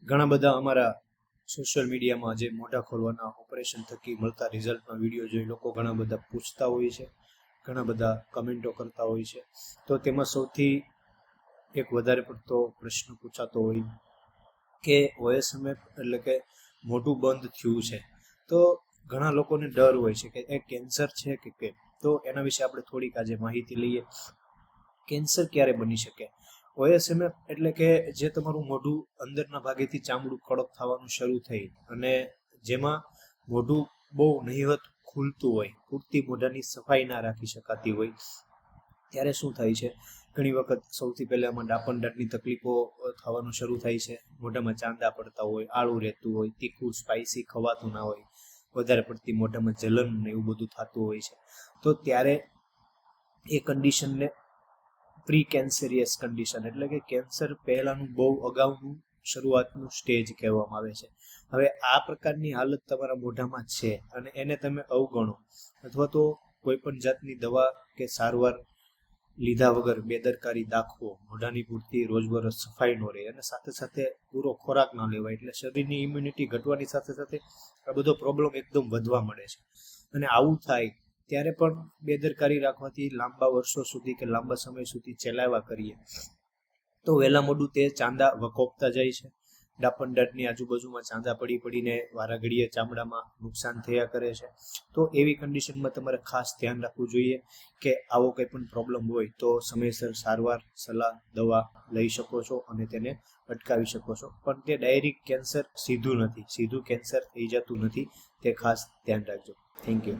ઘણા બધા અમારા સોશિયલ મીડિયામાં જે મોઢા ખોલવાના ઓપરેશન થકી મળતા રિઝલ્ટના વિડીયો જોઈ લોકો ઘણા બધા પૂછતા હોય છે, ઘણા બધા કમેન્ટો કરતા હોય છે. તો તેમાં સૌથી એક વધારે પડતો પ્રશ્ન પૂછાતો હોય કે OSMF એટલે કે મોઢું બંધ થયું છે, તો ઘણા લોકોને ડર હોય છે કે એ કેન્સર છે કે કેમ. તો એના વિશે આપણે થોડીક આજે માહિતી લઈએ. કેન્સર ક્યારે બની શકે? OSMF એટલે કે જે તમારું મોઢું અંદરના ભાગેથી ચામડું કડક થવાનું શરૂ થઈ અને જેમાં મોઢું બહુ નહિવત ખુલતું હોય, પૂરતી મોઢાની સફાઈ ના રાખી શકાતી હોય, ત્યારે શું થાય છે, ઘણી વખત સૌથી પહેલા આમાં ડાપણદાટની તકલીફો થવાનું શરૂ થાય છે. મોઢામાં ચાંદા પડતા હોય, આળું રહેતું હોય, તીખું સ્પાઇસી ખવાતું ના હોય, વધારે પડતી મોઢામાં જલન ને એવું બધું થતું હોય છે. તો ત્યારે એ કન્ડિશનને પ્રી કેન્સરિયસ કન્ડિશન એટલે કે કેન્સર પહેલાનું બહુ અગાઉનું શરૂઆતનું સ્ટેજ કહેવામાં આવે છે. હવે આ પ્રકારની હાલત તમારા મોઢામાં છે અને એને તમે અવગણો અથવા તો કોઈ પણ જાતની દવા કે સારવાર લીધા વગર બેદરકારી દાખવો, મોઢાની પૂરતી રોજબરોજ સફાઈ ન રહે અને સાથે સાથે પૂરો ખોરાક ન લેવાય, એટલે શરીરની ઇમ્યુનિટી ઘટવાની સાથે સાથે આ બધો પ્રોબ્લેમ એકદમ વધવા મળે છે. અને આવું થાય ત્યારે પણ બેદરકારી રાખવાથી લાંબા વર્ષો સુધી કે લાંબા સમય સુધી ચલાવ્યા કરીએ તો વહેલા મોડું તે ચાંદા વકોપતા જાય છે. ડાપણદાટની આજુબાજુમાં ચાંદા પડી પડીને વારા ઘડીએ ચામડામાં નુકસાન થયા કરે છે. તો એવી કન્ડિશનમાં તમારે ખાસ ધ્યાન રાખવું જોઈએ કે આવો કંઈ પણ પ્રોબ્લેમ હોય તો સમયસર સારવાર, સલાહ, દવા લઈ શકો છો અને તેને અટકાવી શકો છો. પણ તે ડાયરેક્ટ કેન્સર સીધું કેન્સર થઈ જતું નથી, તે ખાસ ધ્યાન રાખજો. Thank you.